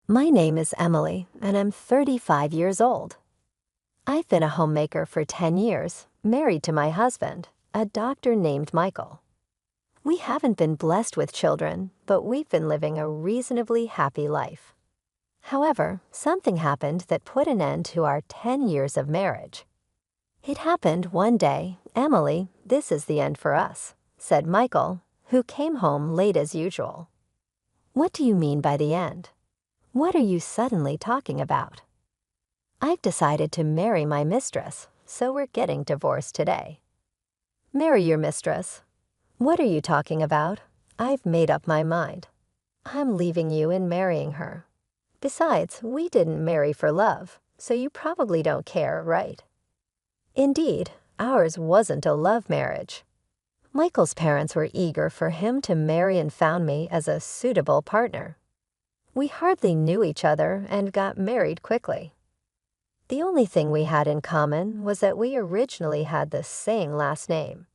My name is Emily, and I'm 35 years old. I've been a homemaker for 10 years, married to my husband, a doctor named Michael. We haven't been blessed with children, but we've been living a reasonably happy life. However, something happened that put an end to our 10 years of marriage. It happened one day. "Emily, this is the end for us," said Michael, who came home late as usual. "What do you mean by the end? What are you suddenly talking about?" "I've decided to marry my mistress, so we're getting divorced today." "Marry your mistress? What are you talking about? I've made up my mind. I'm leaving you and marrying her. Besides, we didn't marry for love, so you probably don't care, right?" Indeed, ours wasn't a love marriage. Michael's parents were eager for him to marry and found me as a suitable partner. We hardly knew each other and got married quickly. The only thing we had in common was that we originally had the same last name.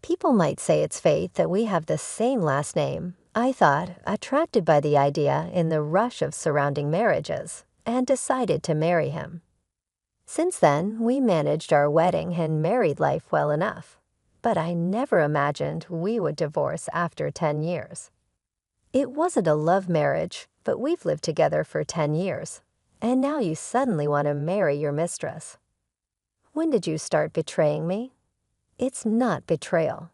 People might say it's fate that we have the same last name, I thought, attracted by the idea in the rush of surrounding marriages, and decided to marry him. Since then, we managed our wedding and married life well enough, but I never imagined we would divorce after 10 years. It wasn't a love marriage, but we've lived together for 10 years, and now you suddenly want to marry your mistress. When did you start betraying me? It's not betrayal.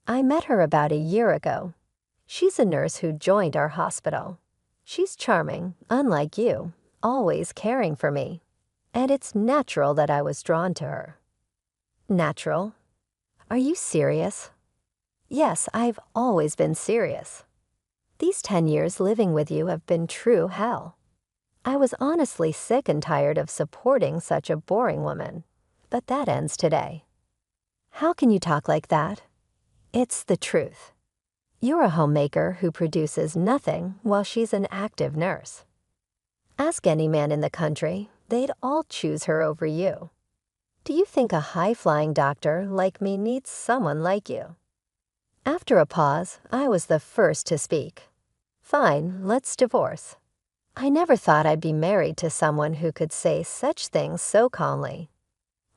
I met her about a year ago. She's a nurse who joined our hospital. She's charming, unlike you, always caring for me, and it's natural that I was drawn to her." "Natural? Are you serious?" "Yes, I've always been serious. These 10 years living with you have been true hell. I was honestly sick and tired of supporting such a boring woman, but that ends today." "How can you talk like that?" "It's the truth. You're a homemaker who produces nothing while she's an active nurse. Ask any man in the country, they'd all choose her over you. Do you think a high-flying doctor like me needs someone like you?" After a pause, I was the first to speak. "Fine, let's divorce." I never thought I'd be married to someone who could say such things so calmly.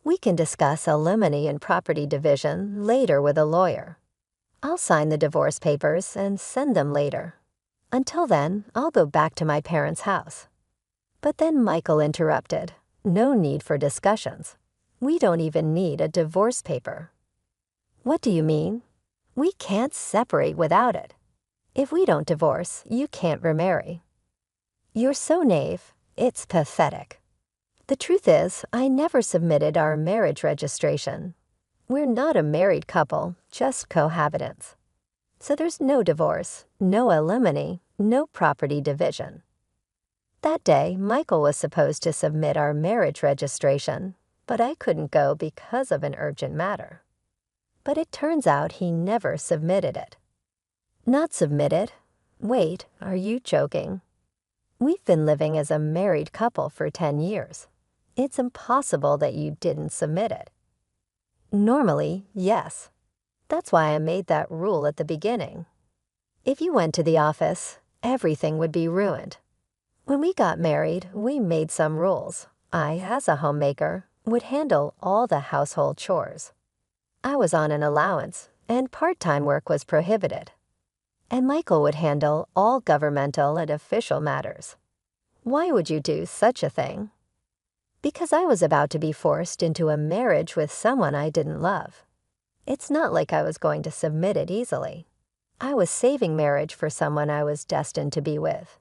"We can discuss alimony and property division later with a lawyer. I'll sign the divorce papers and send them later. Until then, I'll go back to my parents' house." But then Michael interrupted. "No need for discussions. We don't even need a divorce paper." "What do you mean?" "We can't separate without it. If we don't divorce, you can't remarry." "You're so naive. It's pathetic. The truth is, I never submitted our marriage registration. We're not a married couple, just cohabitants. So there's no divorce, no alimony, no property division." That day, Michael was supposed to submit our marriage registration, but I couldn't go because of an urgent matter. But it turns out he never submitted it. "Not submitted? Wait, are you joking? We've been living as a married couple for 10 years. It's impossible that you didn't submit it." "Normally, yes. That's why I made that rule at the beginning. If you went to the office, everything would be ruined. When we got married, we made some rules. I, as a homemaker, would handle all the household chores. I was on an allowance, and part-time work was prohibited. And Michael would handle all governmental and official matters. Why would you do such a thing? Because I was about to be forced into a marriage with someone I didn't love. It's not like I was going to submit it easily. I was saving marriage for someone I was destined to be with.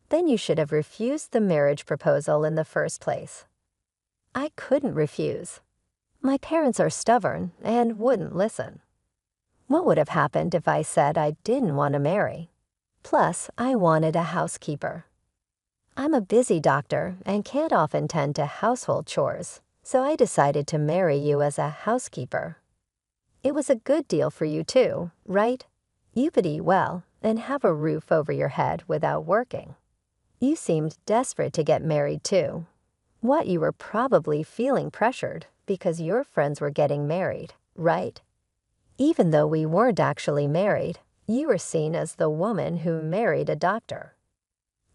Then you should have refused the marriage proposal in the first place." "I couldn't refuse. My parents are stubborn and wouldn't listen. What would have happened if I said I didn't want to marry? Plus, I wanted a housekeeper. I'm a busy doctor and can't often tend to household chores, so I decided to marry you as a housekeeper. It was a good deal for you too, right? You could eat well and have a roof over your head without working. You seemed desperate to get married too. What, you were probably feeling pressured because your friends were getting married, right? Even though we weren't actually married, you were seen as the woman who married a doctor.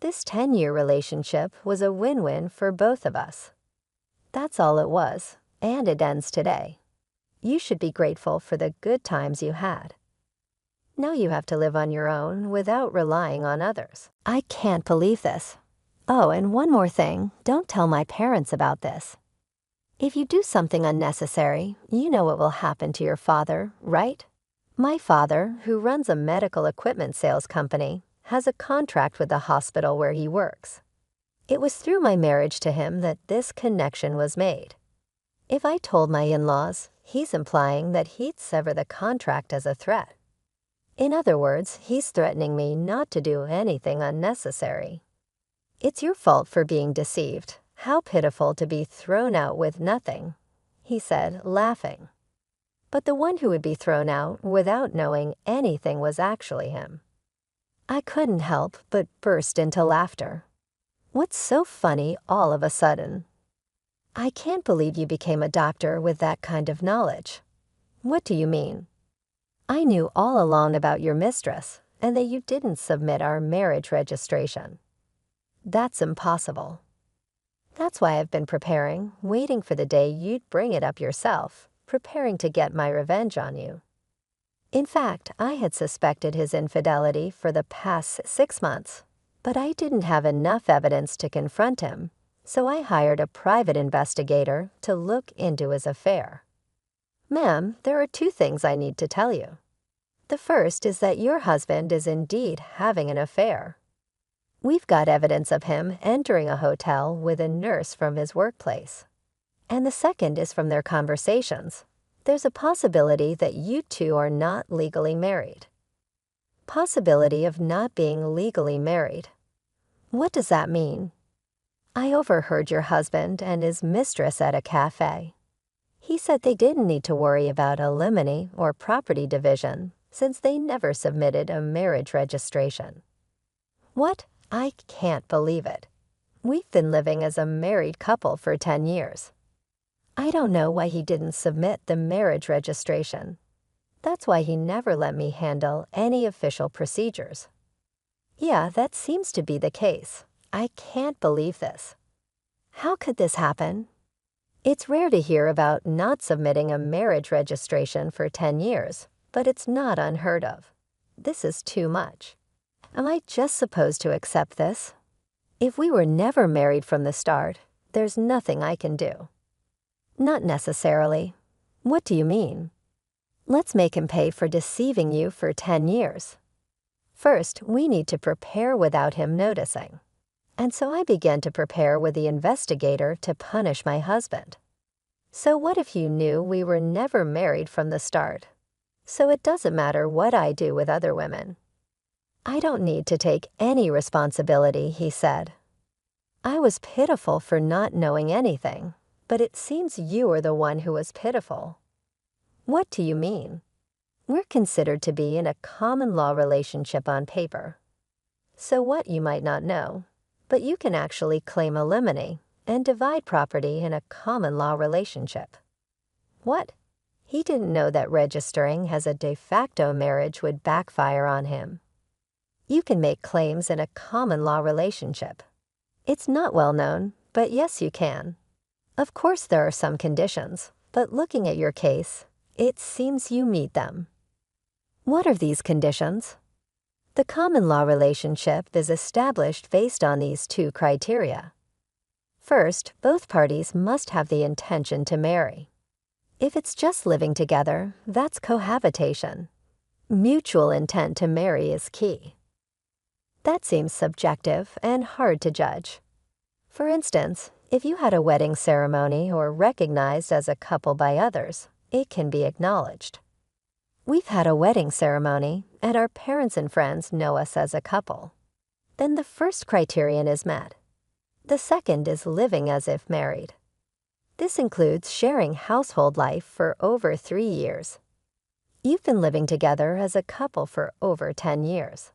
This 10-year relationship was a win-win for both of us. That's all it was, and it ends today. You should be grateful for the good times you had. Now you have to live on your own without relying on others. I can't believe this. Oh, and one more thing, don't tell my parents about this. If you do something unnecessary, you know what will happen to your father, right? My father, who runs a medical equipment sales company, has a contract with the hospital where he works. It was through my marriage to him that this connection was made. If I told my in-laws, he's implying that he'd sever the contract as a threat. In other words, he's threatening me not to do anything unnecessary. It's your fault for being deceived. How pitiful to be thrown out with nothing, he said, laughing. But the one who would be thrown out without knowing anything was actually him. I couldn't help but burst into laughter. What's so funny all of a sudden? I can't believe you became a doctor with that kind of knowledge. What do you mean? I knew all along about your mistress and that you didn't submit our marriage registration. That's impossible. That's why I've been preparing, waiting for the day you'd bring it up yourself, preparing to get my revenge on you. In fact, I had suspected his infidelity for the past 6 months, but I didn't have enough evidence to confront him, so I hired a private investigator to look into his affair. Ma'am, there are 2 things I need to tell you. The first is that your husband is indeed having an affair. We've got evidence of him entering a hotel with a nurse from his workplace. And the second is from their conversations. There's a possibility that you two are not legally married. Possibility of not being legally married. What does that mean? I overheard your husband and his mistress at a cafe. He said they didn't need to worry about alimony or property division since they never submitted a marriage registration. What? I can't believe it. We've been living as a married couple for 10 years. I don't know why he didn't submit the marriage registration. That's why he never let me handle any official procedures. Yeah, that seems to be the case. I can't believe this. How could this happen? It's rare to hear about not submitting a marriage registration for 10 years, but it's not unheard of. This is too much. Am I just supposed to accept this? If we were never married from the start, there's nothing I can do. Not necessarily. What do you mean? Let's make him pay for deceiving you for 10 years. First, we need to prepare without him noticing. And so I began to prepare with the investigator to punish my husband. So what if you knew we were never married from the start? So it doesn't matter what I do with other women. I don't need to take any responsibility, he said. I was pitiful for not knowing anything, but it seems you are the one who was pitiful. What do you mean? We're considered to be in a common law relationship on paper. So what, you might not know, but you can actually claim alimony and divide property in a common law relationship. What? He didn't know that registering as a de facto marriage would backfire on him. You can make claims in a common law relationship. It's not well known, but yes, you can. Of course, there are some conditions, but looking at your case, it seems you meet them. What are these conditions? The common law relationship is established based on these 2 criteria. First, both parties must have the intention to marry. If it's just living together, that's cohabitation. Mutual intent to marry is key. That seems subjective and hard to judge. For instance, if you had a wedding ceremony or recognized as a couple by others, it can be acknowledged. We've had a wedding ceremony, and our parents and friends know us as a couple. Then the first criterion is met. The second is living as if married. This includes sharing household life for over 3 years. You've been living together as a couple for over 10 years.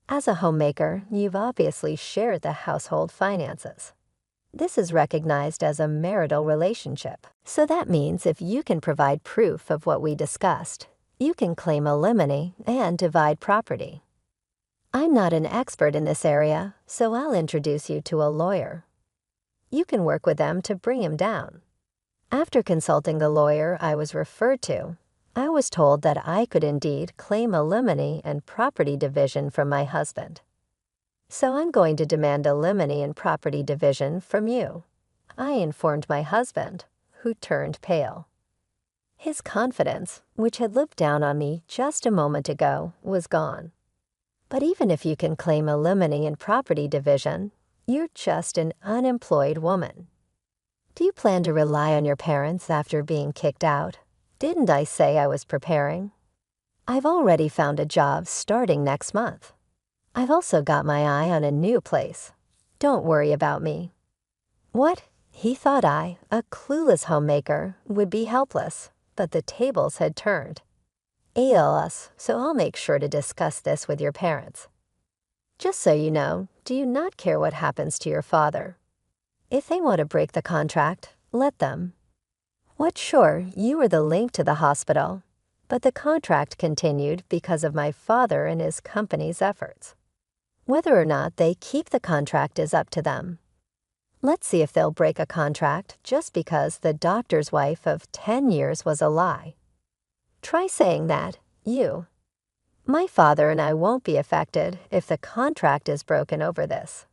As a homemaker, you've obviously shared the household finances. This is recognized as a marital relationship. So that means if you can provide proof of what we discussed, you can claim alimony and divide property. I'm not an expert in this area, so I'll introduce you to a lawyer. You can work with them to bring him down. After consulting the lawyer I was referred to, I was told that I could indeed claim alimony and property division from my husband. So I'm going to demand alimony and property division from you. I informed my husband, who turned pale. His confidence, which had looked down on me just a moment ago, was gone. But even if you can claim alimony and property division, you're just an unemployed woman. Do you plan to rely on your parents after being kicked out? Didn't I say I was preparing? I've already found a job starting next month. I've also got my eye on a new place. Don't worry about me. What? He thought I, a clueless homemaker, would be helpless, but the tables had turned. ALS, so I'll make sure to discuss this with your parents. Just so you know, do you not care what happens to your father? If they want to break the contract, let them. What, sure, you were the link to the hospital, but the contract continued because of my father and his company's efforts. Whether or not they keep the contract is up to them. Let's see if they'll break a contract just because the doctor's wife of 10 years was a lie. Try saying that, you. My father and I won't be affected if the contract is broken over this.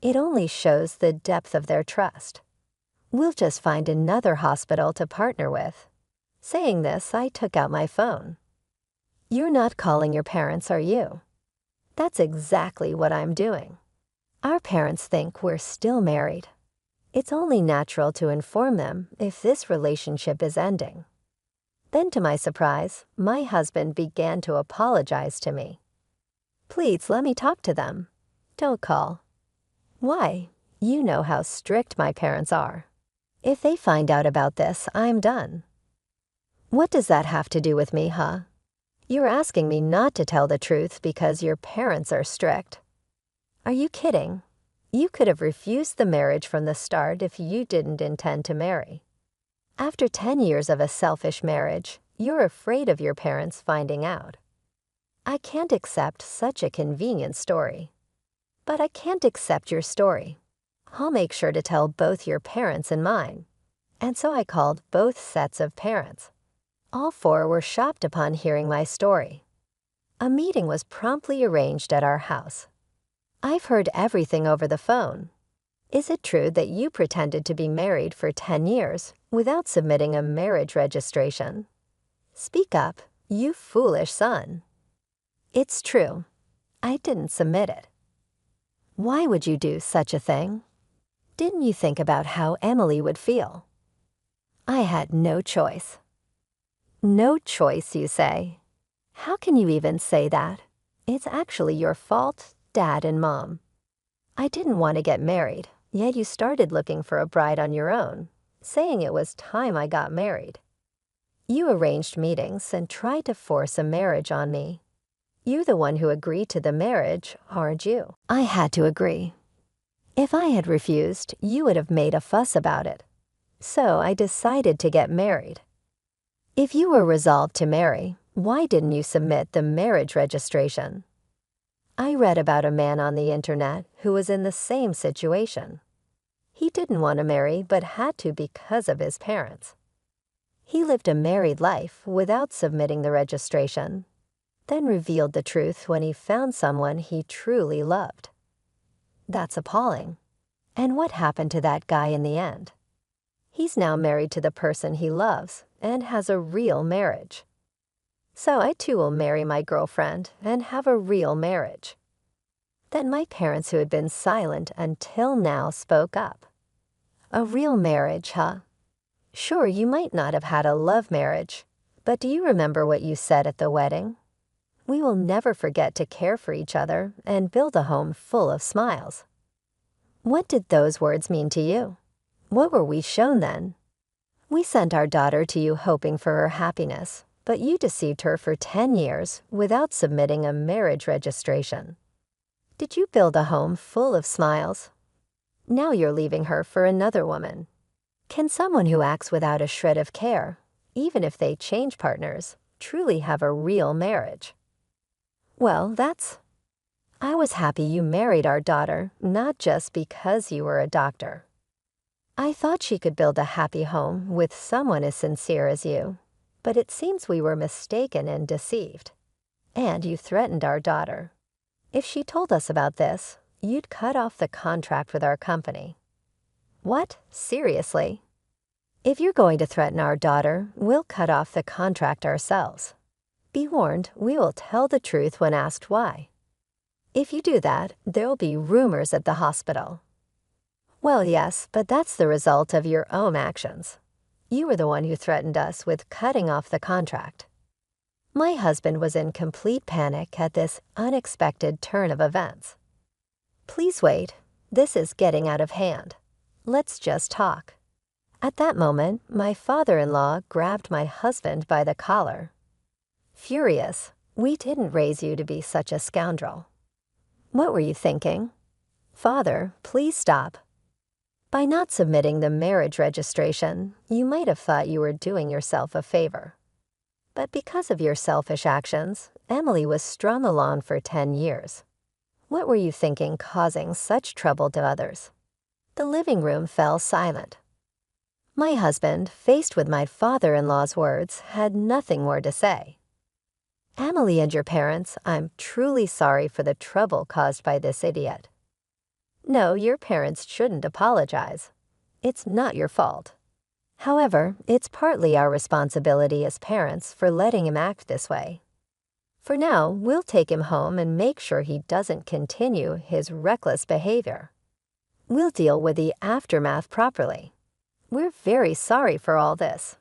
It only shows the depth of their trust. We'll just find another hospital to partner with. Saying this, I took out my phone. You're not calling your parents, are you? That's exactly what I'm doing. Our parents think we're still married. It's only natural to inform them if this relationship is ending. Then, to my surprise, my husband began to apologize to me. Please let me talk to them. Don't call. Why? You know how strict my parents are. If they find out about this, I'm done. What does that have to do with me, huh? You're asking me not to tell the truth because your parents are strict. Are you kidding? You could have refused the marriage from the start if you didn't intend to marry. After 10 years of a selfish marriage, you're afraid of your parents finding out. I can't accept such a convenient story. But I can't accept your story. I'll make sure to tell both your parents and mine. And so I called both sets of parents. All four were shocked upon hearing my story. A meeting was promptly arranged at our house. I've heard everything over the phone. Is it true that you pretended to be married for 10 years without submitting a marriage registration? Speak up, you foolish son. It's true. I didn't submit it. Why would you do such a thing? Didn't you think about how Emily would feel? I had no choice. No choice, you say? How can you even say that? It's actually your fault, Dad and Mom. I didn't want to get married, yet you started looking for a bride on your own, saying it was time I got married. You arranged meetings and tried to force a marriage on me. You're the one who agreed to the marriage, aren't you? I had to agree. If I had refused, you would have made a fuss about it. So I decided to get married. If you were resolved to marry, why didn't you submit the marriage registration? I read about a man on the internet who was in the same situation. He didn't want to marry but had to because of his parents. He lived a married life without submitting the registration, then revealed the truth when he found someone he truly loved. That's appalling. And what happened to that guy in the end? He's now married to the person he loves and has a real marriage. So I too will marry my girlfriend and have a real marriage. Then my parents who had been silent until now spoke up. A real marriage, huh? Sure, you might not have had a love marriage, but do you remember what you said at the wedding? We will never forget to care for each other and build a home full of smiles. What did those words mean to you? What were we shown then? We sent our daughter to you hoping for her happiness, but you deceived her for 10 years without submitting a marriage registration. Did you build a home full of smiles? Now you're leaving her for another woman. Can someone who acts without a shred of care, even if they change partners, truly have a real marriage? Well, I was happy you married our daughter, not just because you were a doctor. I thought she could build a happy home with someone as sincere as you, but it seems we were mistaken and deceived. And you threatened our daughter. If she told us about this, you'd cut off the contract with our company. What? Seriously? If you're going to threaten our daughter, we'll cut off the contract ourselves. Be warned, we will tell the truth when asked why. If you do that, there'll be rumors at the hospital. Well, yes, but that's the result of your own actions. You were the one who threatened us with cutting off the contract. My husband was in complete panic at this unexpected turn of events. Please wait. This is getting out of hand. Let's just talk. At that moment, my father-in-law grabbed my husband by the collar. Furious, we didn't raise you to be such a scoundrel. What were you thinking? Father, please stop. By not submitting the marriage registration, you might have thought you were doing yourself a favor. But because of your selfish actions, Emily was strung along for 10 years. What were you thinking causing such trouble to others? The living room fell silent. My husband, faced with my father-in-law's words, had nothing more to say. Emily and your parents, I'm truly sorry for the trouble caused by this idiot. No, your parents shouldn't apologize. It's not your fault. However, it's partly our responsibility as parents for letting him act this way. For now, we'll take him home and make sure he doesn't continue his reckless behavior. We'll deal with the aftermath properly. We're very sorry for all this.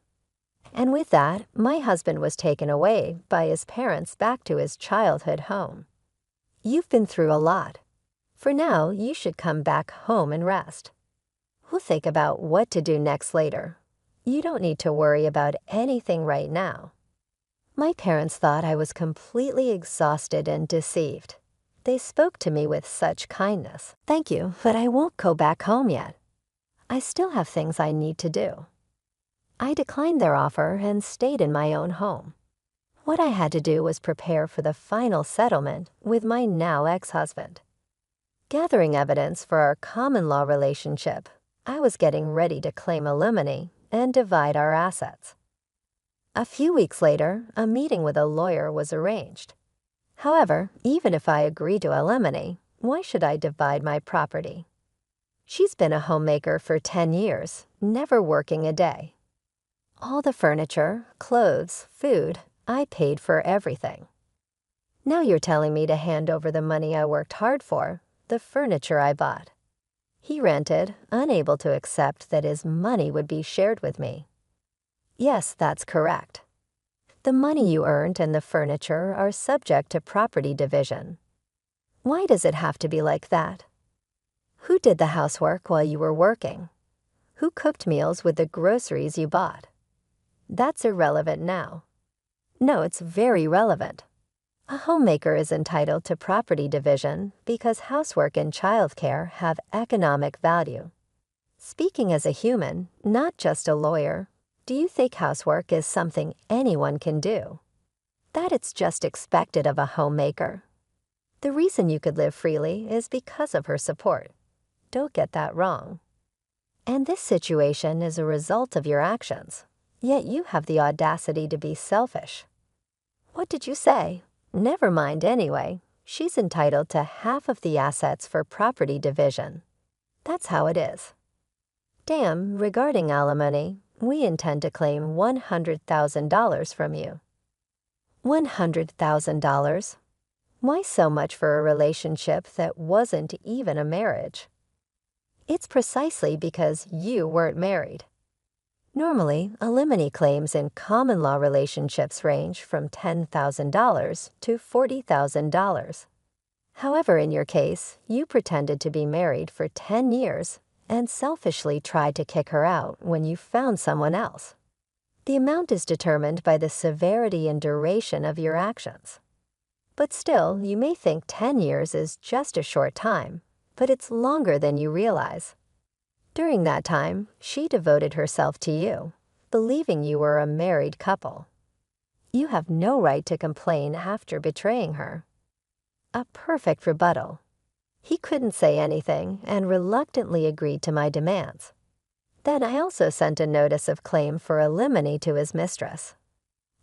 And with that, my husband was taken away by his parents back to his childhood home. You've been through a lot. For now, you should come back home and rest. We'll think about what to do next later. You don't need to worry about anything right now. My parents thought I was completely exhausted and deceived. They spoke to me with such kindness. Thank you, but I won't go back home yet. I still have things I need to do. I declined their offer and stayed in my own home. What I had to do was prepare for the final settlement with my now ex-husband. Gathering evidence for our common law relationship, I was getting ready to claim alimony and divide our assets. A few weeks later, a meeting with a lawyer was arranged. However, even if I agree to alimony, why should I divide my property? She's been a homemaker for 10 years, never working a day. All the furniture, clothes, food, I paid for everything. Now you're telling me to hand over the money I worked hard for, the furniture I bought. He rented, unable to accept that his money would be shared with me. Yes, that's correct. The money you earned and the furniture are subject to property division. Why does it have to be like that? Who did the housework while you were working? Who cooked meals with the groceries you bought? That's irrelevant now. No, it's very relevant. A homemaker is entitled to property division because housework and childcare have economic value. Speaking as a human, not just a lawyer, do you think housework is something anyone can do? That it's just expected of a homemaker. The reason you could live freely is because of her support. Don't get that wrong. And this situation is a result of your actions, yet you have the audacity to be selfish. What did you say? Never mind anyway. She's entitled to half of the assets for property division. That's how it is. Damn, regarding alimony, we intend to claim $100,000 from you. $100,000? Why so much for a relationship that wasn't even a marriage? It's precisely because you weren't married. Normally, alimony claims in common law relationships range from $10,000 to $40,000. However, in your case, you pretended to be married for 10 years and selfishly tried to kick her out when you found someone else. The amount is determined by the severity and duration of your actions. But still, you may think 10 years is just a short time, but it's longer than you realize. During that time, she devoted herself to you, believing you were a married couple. You have no right to complain after betraying her. A perfect rebuttal. He couldn't say anything and reluctantly agreed to my demands. Then I also sent a notice of claim for alimony to his mistress.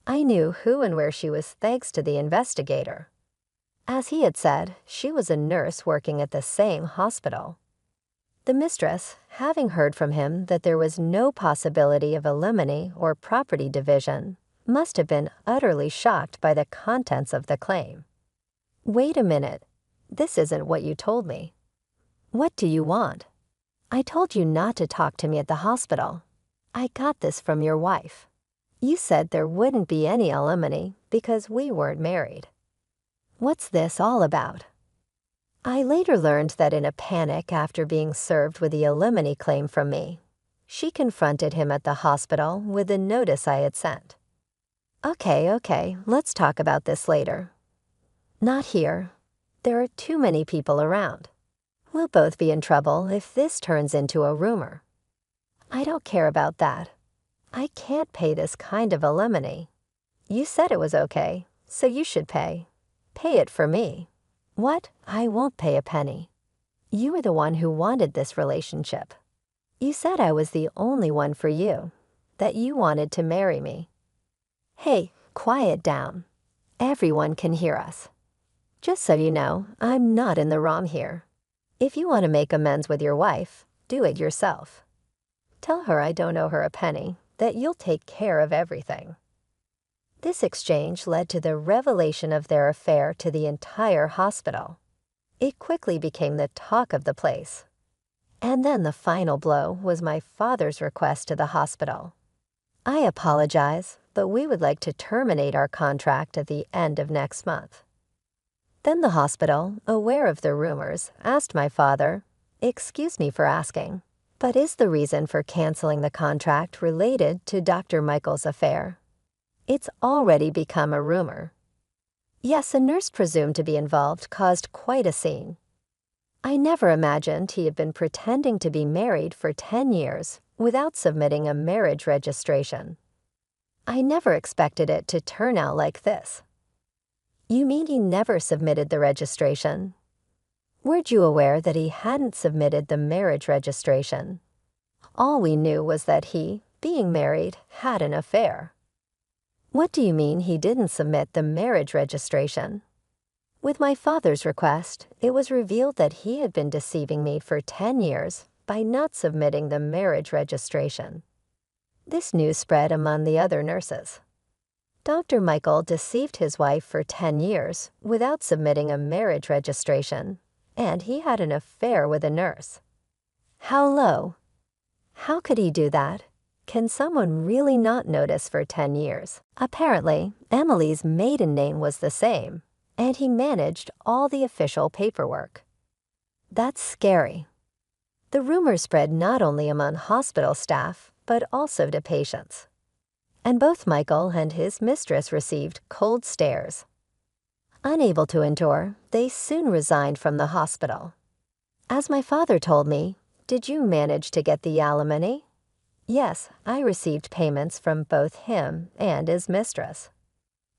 I knew who and where she was thanks to the investigator. As he had said, she was a nurse working at the same hospital. The mistress, having heard from him that there was no possibility of alimony or property division, must have been utterly shocked by the contents of the claim. Wait a minute. This isn't what you told me. What do you want? I told you not to talk to me at the hospital. I got this from your wife. You said there wouldn't be any alimony because we weren't married. What's this all about? I later learned that in a panic after being served with the alimony claim from me, she confronted him at the hospital with the notice I had sent. Okay, let's talk about this later. Not here. There are too many people around. We'll both be in trouble if this turns into a rumor. I don't care about that. I can't pay this kind of alimony. You said it was okay, so you should pay. Pay it for me. What? I won't pay a penny. You were the one who wanted this relationship. You said I was the only one for you, that you wanted to marry me. Hey, quiet down. Everyone can hear us. Just so you know, I'm not in the wrong here. If you want to make amends with your wife, do it yourself. Tell her I don't owe her a penny, that you'll take care of everything. This exchange led to the revelation of their affair to the entire hospital. It quickly became the talk of the place. And then the final blow was my father's request to the hospital. I apologize, but we would like to terminate our contract at the end of next month. Then the hospital, aware of the rumors, asked my father, "Excuse me for asking, but is the reason for canceling the contract related to Dr. Michael's affair?" It's already become a rumor. Yes, a nurse presumed to be involved caused quite a scene. I never imagined he had been pretending to be married for 10 years without submitting a marriage registration. I never expected it to turn out like this. You mean he never submitted the registration? Weren't you aware that he hadn't submitted the marriage registration? All we knew was that he, being married, had an affair. What do you mean he didn't submit the marriage registration? With my father's request, it was revealed that he had been deceiving me for 10 years by not submitting the marriage registration. This news spread among the other nurses. Dr. Michael deceived his wife for 10 years without submitting a marriage registration, and he had an affair with a nurse. How low? How could he do that? Can someone really not notice for 10 years? Apparently, Emily's maiden name was the same, and he managed all the official paperwork. That's scary. The rumor spread not only among hospital staff, but also to patients. And both Michael and his mistress received cold stares. Unable to endure, they soon resigned from the hospital. As my father told me, "Did you manage to get the alimony?" Yes, I received payments from both him and his mistress.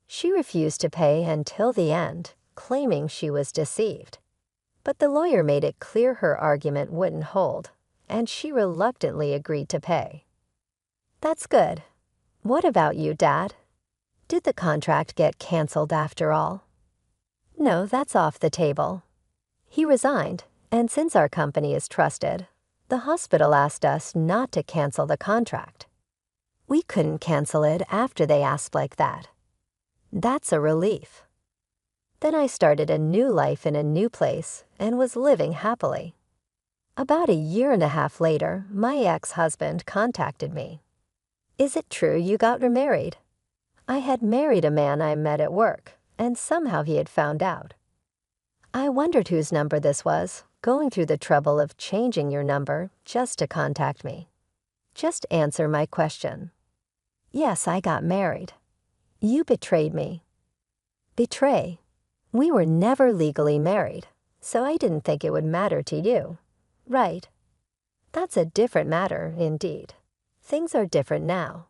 She refused to pay until the end, claiming she was deceived. But the lawyer made it clear her argument wouldn't hold, and she reluctantly agreed to pay. That's good. What about you, Dad? Did the contract get canceled after all? No, that's off the table. He resigned, and since our company is trusted, the hospital asked us not to cancel the contract. We couldn't cancel it after they asked like that. That's a relief. Then I started a new life in a new place and was living happily. About a year and a half later, my ex-husband contacted me. Is it true you got remarried? I had married a man I met at work, and somehow he had found out. I wondered whose number this was, going through the trouble of changing your number just to contact me. Just answer my question. Yes, I got married. You betrayed me. Betray? We were never legally married, so I didn't think it would matter to you. Right. That's a different matter, indeed. Things are different now.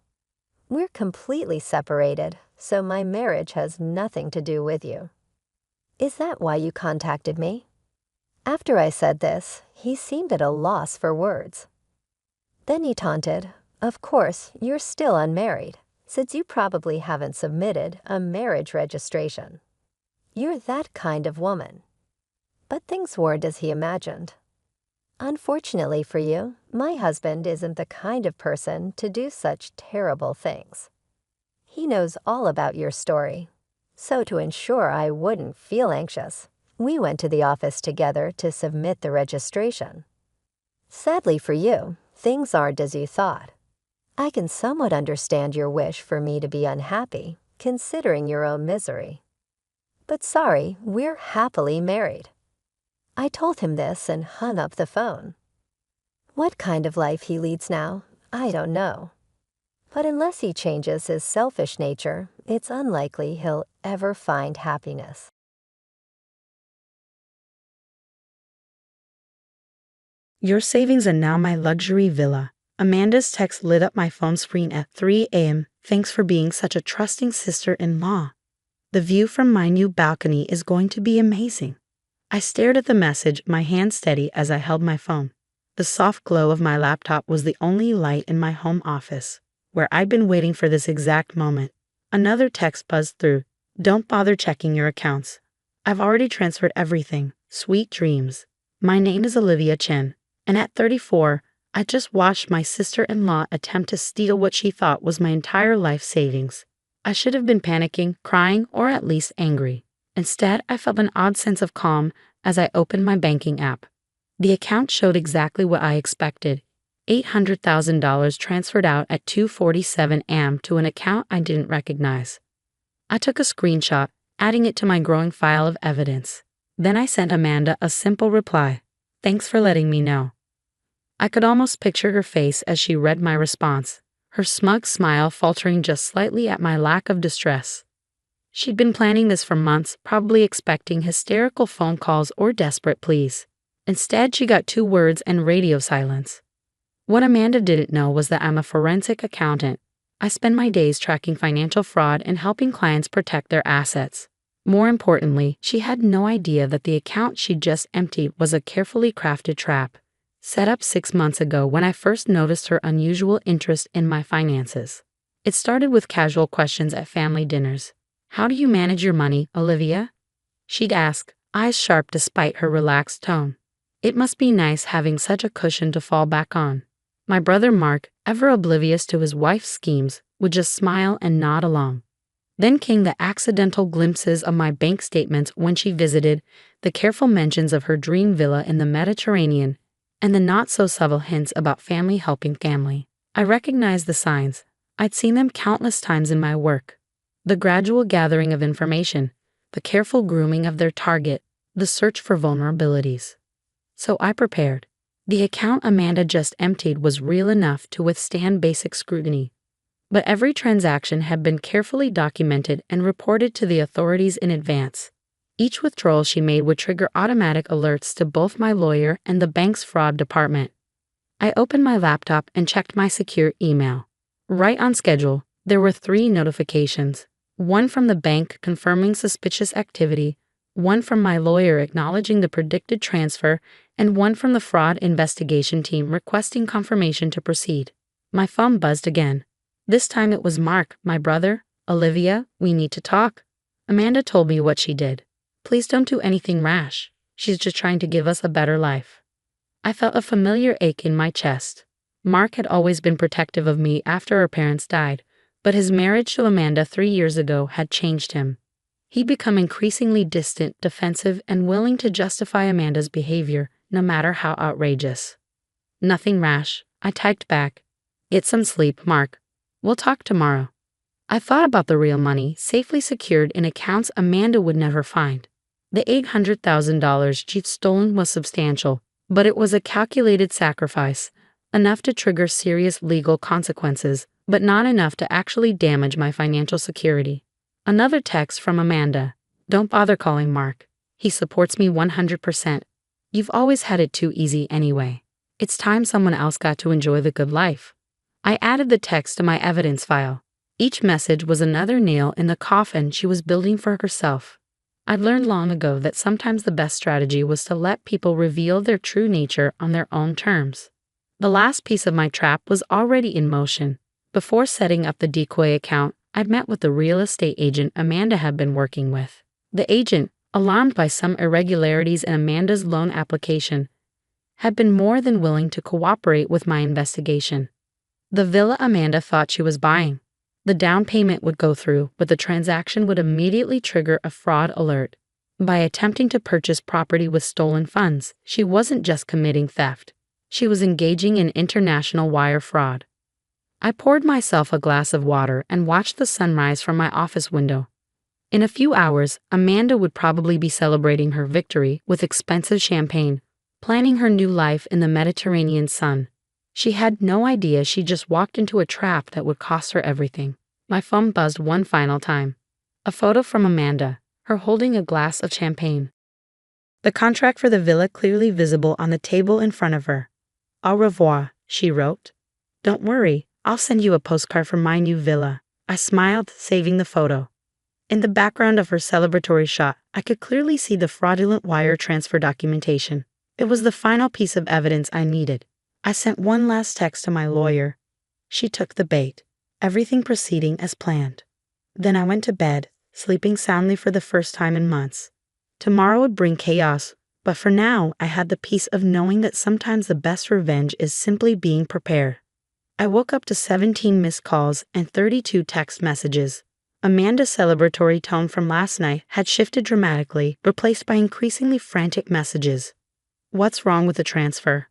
We're completely separated, so my marriage has nothing to do with you. Is that why you contacted me? After I said this, he seemed at a loss for words. Then he taunted, "Of course, you're still unmarried, since you probably haven't submitted a marriage registration. You're that kind of woman." But things weren't as he imagined. Unfortunately for you, my husband isn't the kind of person to do such terrible things. He knows all about your story. So to ensure I wouldn't feel anxious, we went to the office together to submit the registration. Sadly for you, things aren't as you thought. I can somewhat understand your wish for me to be unhappy, considering your own misery. But sorry, we're happily married. I told him this and hung up the phone. What kind of life he leads now, I don't know. But unless he changes his selfish nature, it's unlikely he'll ever find happiness. Your savings are now my luxury villa. Amanda's text lit up my phone screen at 3 a.m. Thanks for being such a trusting sister-in-law. The view from my new balcony is going to be amazing. I stared at the message, my hand steady as I held my phone. The soft glow of my laptop was the only light in my home office, where I'd been waiting for this exact moment. Another text buzzed through. "Don't bother checking your accounts. I've already transferred everything. Sweet dreams. My name is Olivia Chen, and at 34, I just watched my sister-in-law attempt to steal what she thought was my entire life savings. I should have been panicking, crying, or at least angry. Instead, I felt an odd sense of calm as I opened my banking app. The account showed exactly what I expected. $800,000 transferred out at 2:47 a.m. to an account I didn't recognize. I took a screenshot, adding it to my growing file of evidence. Then I sent Amanda a simple reply. "Thanks for letting me know." I could almost picture her face as she read my response, her smug smile faltering just slightly at my lack of distress. She'd been planning this for months, probably expecting hysterical phone calls or desperate pleas. Instead, she got 2 words and radio silence. What Amanda didn't know was that I'm a forensic accountant. I spend my days tracking financial fraud and helping clients protect their assets. More importantly, she had no idea that the account she'd just emptied was a carefully crafted trap, set up 6 months ago when I first noticed her unusual interest in my finances. It started with casual questions at family dinners. "How do you manage your money, Olivia?" she'd ask, eyes sharp despite her relaxed tone. It must be nice having such a cushion to fall back on. My brother Mark, ever oblivious to his wife's schemes, would just smile and nod along. Then came the accidental glimpses of my bank statements when she visited, the careful mentions of her dream villa in the Mediterranean, and the not-so-subtle hints about family helping family. I recognized the signs. I'd seen them countless times in my work. The gradual gathering of information, the careful grooming of their target, the search for vulnerabilities. So I prepared. The account Amanda just emptied was real enough to withstand basic scrutiny. But every transaction had been carefully documented and reported to the authorities in advance. Each withdrawal she made would trigger automatic alerts to both my lawyer and the bank's fraud department. I opened my laptop and checked my secure email. Right on schedule, there were 3 notifications. One from the bank confirming suspicious activity, one from my lawyer acknowledging the predicted transfer, and one from the fraud investigation team requesting confirmation to proceed. My phone buzzed again. This time it was Mark, my brother. "Olivia, we need to talk." Amanda told me what she did. "Please don't do anything rash. She's just trying to give us a better life." I felt a familiar ache in my chest. Mark had always been protective of me after our parents died, but his marriage to Amanda 3 years ago had changed him. He'd become increasingly distant, defensive, and willing to justify Amanda's behavior, no matter how outrageous. "Nothing rash," I typed back. "Get some sleep, Mark. We'll talk tomorrow." I thought about the real money, safely secured in accounts Amanda would never find. The $800,000 she'd stolen was substantial, but it was a calculated sacrifice, enough to trigger serious legal consequences, but not enough to actually damage my financial security. Another text from Amanda. "Don't bother calling Mark. He supports me 100%. You've always had it too easy anyway. It's time someone else got to enjoy the good life." I added the text to my evidence file. Each message was another nail in the coffin she was building for herself. I'd learned long ago that sometimes the best strategy was to let people reveal their true nature on their own terms. The last piece of my trap was already in motion. Before setting up the decoy account, I'd met with the real estate agent Amanda had been working with. The agent, alarmed by some irregularities in Amanda's loan application, had been more than willing to cooperate with my investigation. The villa Amanda thought she was buying. The down payment would go through, but the transaction would immediately trigger a fraud alert. By attempting to purchase property with stolen funds, she wasn't just committing theft. She was engaging in international wire fraud. I poured myself a glass of water and watched the sunrise from my office window. In a few hours, Amanda would probably be celebrating her victory with expensive champagne, planning her new life in the Mediterranean sun. She had no idea she just walked into a trap that would cost her everything. My phone buzzed one final time. A photo from Amanda, her holding a glass of champagne. The contract for the villa clearly visible on the table in front of her. Au revoir, she wrote. Don't worry, I'll send you a postcard from my new villa. I smiled, saving the photo. In the background of her celebratory shot, I could clearly see the fraudulent wire transfer documentation. It was the final piece of evidence I needed. I sent one last text to my lawyer. She took the bait, everything proceeding as planned. Then I went to bed, sleeping soundly for the first time in months. Tomorrow would bring chaos, but for now I had the peace of knowing that sometimes the best revenge is simply being prepared. I woke up to 17 missed calls and 32 text messages. Amanda's celebratory tone from last night had shifted dramatically, replaced by increasingly frantic messages. What's wrong with the transfer?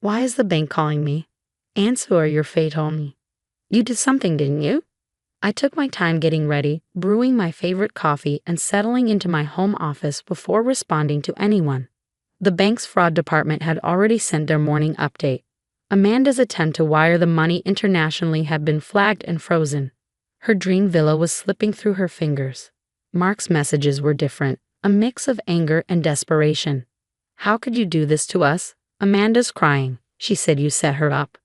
Why is the bank calling me? Answer or your fate homie. You did something, didn't you? I took my time getting ready, brewing my favorite coffee and settling into my home office before responding to anyone. The bank's fraud department had already sent their morning update. Amanda's attempt to wire the money internationally had been flagged and frozen. Her dream villa was slipping through her fingers. Mark's messages were different, a mix of anger and desperation. How could you do this to us? Amanda's crying. She said you set her up.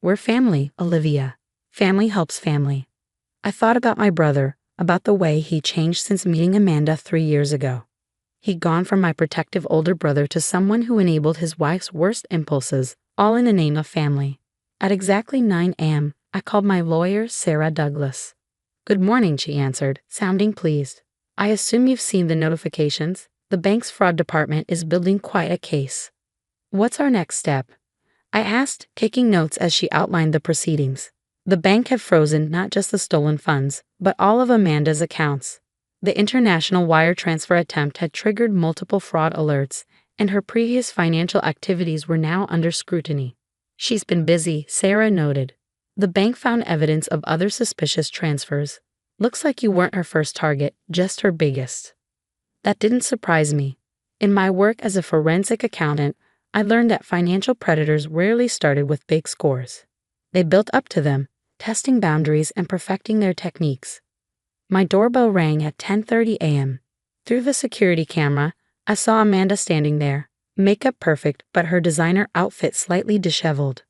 We're family, Olivia. Family helps family. I thought about my brother, about the way he changed since meeting Amanda 3 years ago. He'd gone from my protective older brother to someone who enabled his wife's worst impulses, all in the name of family. At exactly 9 a.m., I called my lawyer, Sarah Douglas. Good morning, she answered, sounding pleased. I assume you've seen the notifications. The bank's fraud department is building quite a case. What's our next step? I asked, taking notes as she outlined the proceedings. The bank had frozen not just the stolen funds, but all of Amanda's accounts. The international wire transfer attempt had triggered multiple fraud alerts, and her previous financial activities were now under scrutiny. She's been busy, Sarah noted. The bank found evidence of other suspicious transfers. Looks like you weren't her first target, just her biggest. That didn't surprise me. In my work as a forensic accountant, I learned that financial predators rarely started with big scores. They built up to them, testing boundaries and perfecting their techniques. My doorbell rang at 10:30 a.m. Through the security camera, I saw Amanda standing there, makeup perfect but her designer outfit slightly disheveled.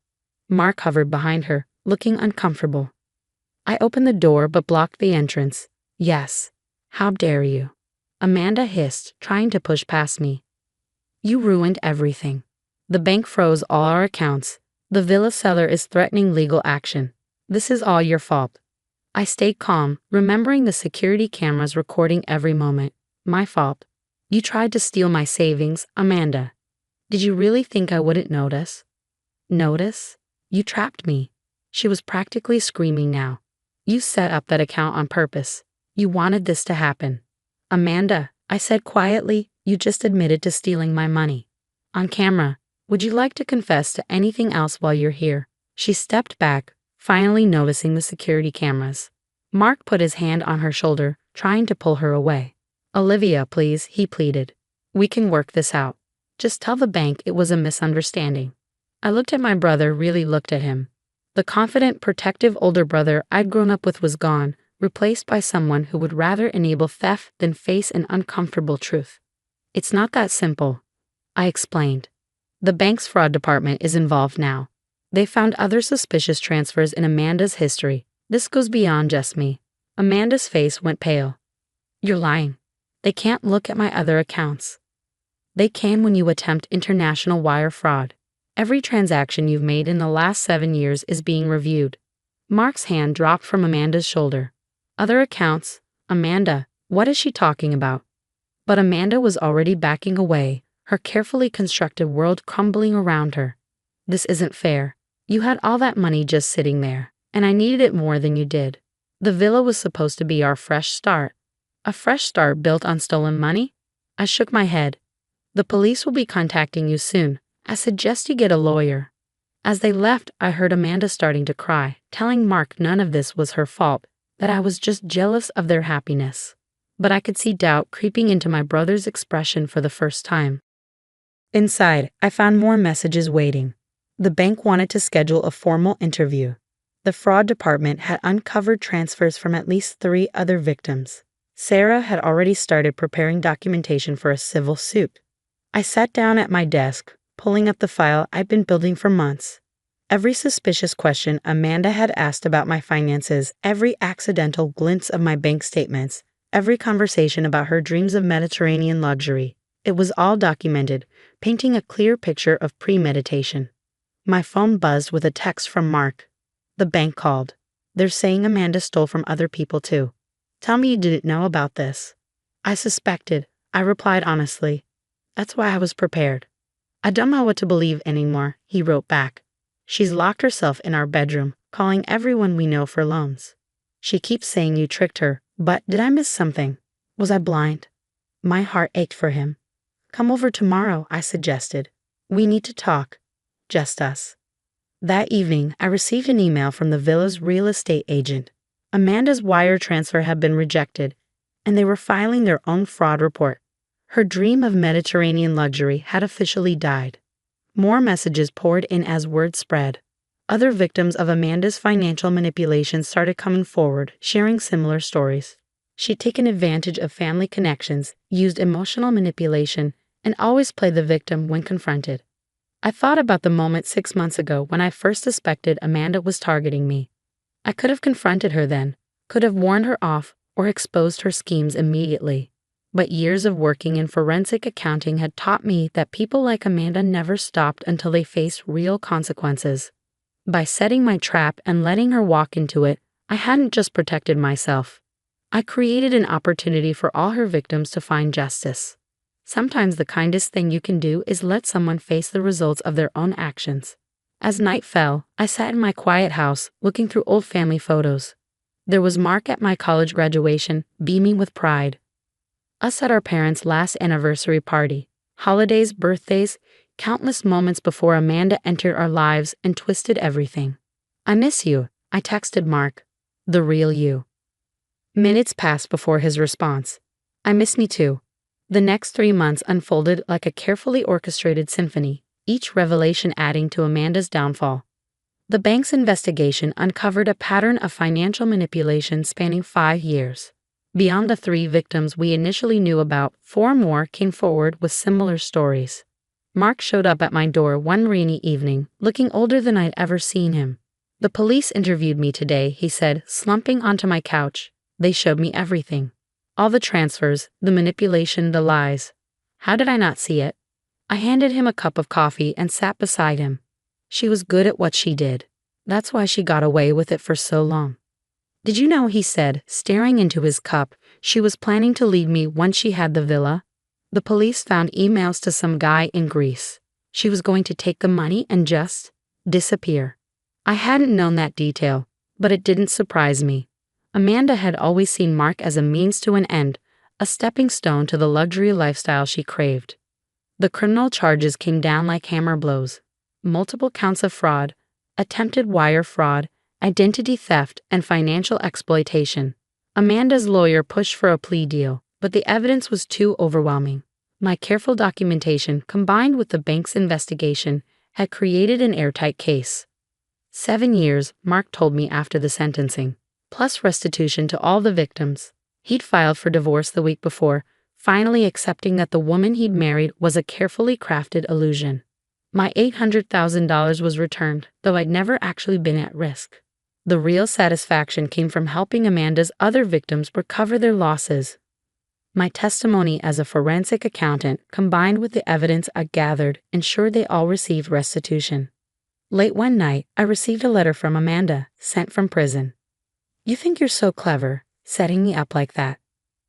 Mark hovered behind her, looking uncomfortable. I opened the door but blocked the entrance. Yes. How dare you? Amanda hissed, trying to push past me. You ruined everything. The bank froze all our accounts. The villa seller is threatening legal action. This is all your fault. I stayed calm, remembering the security cameras recording every moment. My fault. You tried to steal my savings, Amanda. Did you really think I wouldn't notice? Notice? You trapped me. She was practically screaming now. You set up that account on purpose. You wanted this to happen. Amanda, I said quietly, you just admitted to stealing my money. On camera. Would you like to confess to anything else while you're here? She stepped back, finally noticing the security cameras. Mark put his hand on her shoulder, trying to pull her away. Olivia, please, he pleaded. We can work this out. Just tell the bank it was a misunderstanding. I looked at my brother, really looked at him. The confident, protective older brother I'd grown up with was gone, replaced by someone who would rather enable theft than face an uncomfortable truth. It's not that simple, I explained. The bank's fraud department is involved now. They found other suspicious transfers in Amanda's history. This goes beyond just me. Amanda's face went pale. You're lying. They can't look at my other accounts. They can when you attempt international wire fraud. Every transaction you've made in the last 7 years is being reviewed. Mark's hand dropped from Amanda's shoulder. Other accounts? Amanda, what is she talking about? But Amanda was already backing away, her carefully constructed world crumbling around her. This isn't fair. You had all that money just sitting there, and I needed it more than you did. The villa was supposed to be our fresh start. A fresh start built on stolen money? I shook my head. The police will be contacting you soon. I suggest you get a lawyer. As they left, I heard Amanda starting to cry, telling Mark none of this was her fault, that I was just jealous of their happiness. But I could see doubt creeping into my brother's expression for the first time. Inside, I found more messages waiting. The bank wanted to schedule a formal interview. The fraud department had uncovered transfers from at least 3 other victims. Sarah had already started preparing documentation for a civil suit. I sat down at my desk, pulling up the file I'd been building for months. Every suspicious question Amanda had asked about my finances, every accidental glimpse of my bank statements, every conversation about her dreams of Mediterranean luxury. It was all documented, painting a clear picture of premeditation. My phone buzzed with a text from Mark. The bank called. They're saying Amanda stole from other people too. Tell me you didn't know about this. I suspected. I replied honestly. That's why I was prepared. I don't know what to believe anymore, he wrote back. She's locked herself in our bedroom, calling everyone we know for loans. She keeps saying you tricked her, but did I miss something? Was I blind? My heart ached for him. Come over tomorrow, I suggested. We need to talk. Just us. That evening, I received an email from the villa's real estate agent. Amanda's wire transfer had been rejected, and they were filing their own fraud report. Her dream of Mediterranean luxury had officially died. More messages poured in as word spread. Other victims of Amanda's financial manipulation started coming forward, sharing similar stories. She'd taken advantage of family connections, used emotional manipulation, and always played the victim when confronted. I thought about the moment 6 months ago when I first suspected Amanda was targeting me. I could have confronted her then, could have warned her off, or exposed her schemes immediately. But years of working in forensic accounting had taught me that people like Amanda never stopped until they faced real consequences. By setting my trap and letting her walk into it, I hadn't just protected myself. I created an opportunity for all her victims to find justice. Sometimes the kindest thing you can do is let someone face the results of their own actions. As night fell, I sat in my quiet house, looking through old family photos. There was Mark at my college graduation, beaming with pride. Us at our parents' last anniversary party. Holidays, birthdays, countless moments before Amanda entered our lives and twisted everything. I miss you, I texted Mark. The real you. Minutes passed before his response. I miss me too. The next 3 months unfolded like a carefully orchestrated symphony, each revelation adding to Amanda's downfall. The bank's investigation uncovered a pattern of financial manipulation spanning 5 years. Beyond the 3 victims we initially knew about, 4 more came forward with similar stories. Mark showed up at my door one rainy evening, looking older than I'd ever seen him. The police interviewed me today, he said, slumping onto my couch. They showed me everything. All the transfers, the manipulation, the lies. How did I not see it? I handed him a cup of coffee and sat beside him. She was good at what she did. That's why she got away with it for so long. Did you know, he said, staring into his cup, she was planning to leave me once she had the villa? The police found emails to some guy in Greece. She was going to take the money and just disappear. I hadn't known that detail, but it didn't surprise me. Amanda had always seen Mark as a means to an end, a stepping stone to the luxury lifestyle she craved. The criminal charges came down like hammer blows. Multiple counts of fraud, attempted wire fraud, identity theft, and financial exploitation. Amanda's lawyer pushed for a plea deal, but the evidence was too overwhelming. My careful documentation, combined with the bank's investigation, had created an airtight case. 7 years, Mark told me after the sentencing, plus restitution to all the victims. He'd filed for divorce the week before, finally accepting that the woman he'd married was a carefully crafted illusion. My $800,000 was returned, though I'd never actually been at risk. The real satisfaction came from helping Amanda's other victims recover their losses. My testimony as a forensic accountant, combined with the evidence I gathered, ensured they all received restitution. Late one night, I received a letter from Amanda, sent from prison. "You think you're so clever, setting me up like that.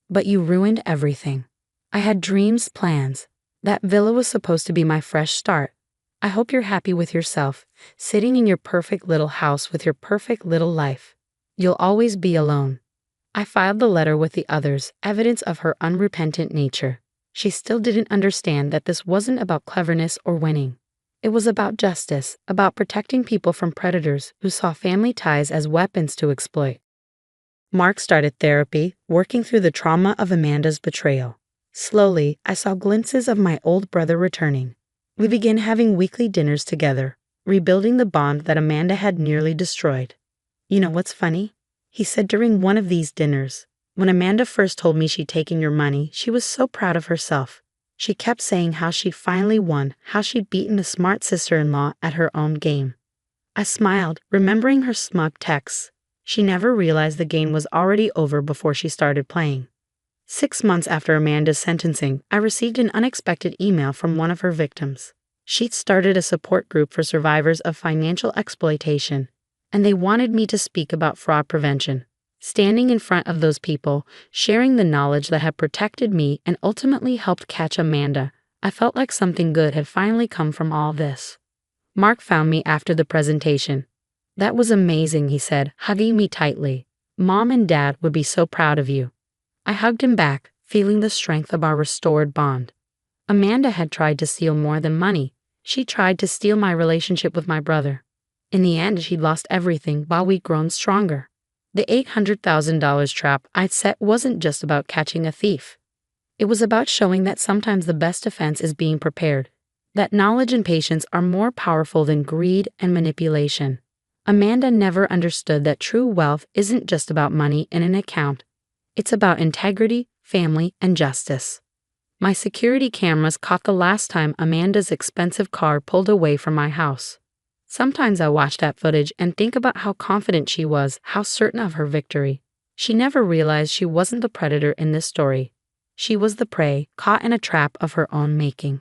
But you ruined everything. I had dreams, plans. That villa was supposed to be my fresh start. I hope you're happy with yourself, sitting in your perfect little house with your perfect little life. You'll always be alone." I filed the letter with the others, evidence of her unrepentant nature. She still didn't understand that this wasn't about cleverness or winning. It was about justice, about protecting people from predators who saw family ties as weapons to exploit. Mark started therapy, working through the trauma of Amanda's betrayal. Slowly, I saw glimpses of my old brother returning. We began having weekly dinners together, rebuilding the bond that Amanda had nearly destroyed. "You know what's funny?" he said during one of these dinners. "When Amanda first told me she'd taken your money, she was so proud of herself. She kept saying how she'd finally won, how she'd beaten a smart sister-in-law at her own game." I smiled, remembering her smug texts. She never realized the game was already over before she started playing. 6 months after Amanda's sentencing, I received an unexpected email from one of her victims. She'd started a support group for survivors of financial exploitation, and they wanted me to speak about fraud prevention. Standing in front of those people, sharing the knowledge that had protected me and ultimately helped catch Amanda, I felt like something good had finally come from all this. Mark found me after the presentation. "That was amazing," he said, hugging me tightly. "Mom and Dad would be so proud of you." I hugged him back, feeling the strength of our restored bond. Amanda had tried to steal more than money. She tried to steal my relationship with my brother. In the end, she'd lost everything while we'd grown stronger. The $800,000 trap I'd set wasn't just about catching a thief. It was about showing that sometimes the best defense is being prepared, that knowledge and patience are more powerful than greed and manipulation. Amanda never understood that true wealth isn't just about money in an account. It's about integrity, family, and justice. My security cameras caught the last time Amanda's expensive car pulled away from my house. Sometimes I watch that footage and think about how confident she was, how certain of her victory. She never realized she wasn't the predator in this story. She was the prey, caught in a trap of her own making.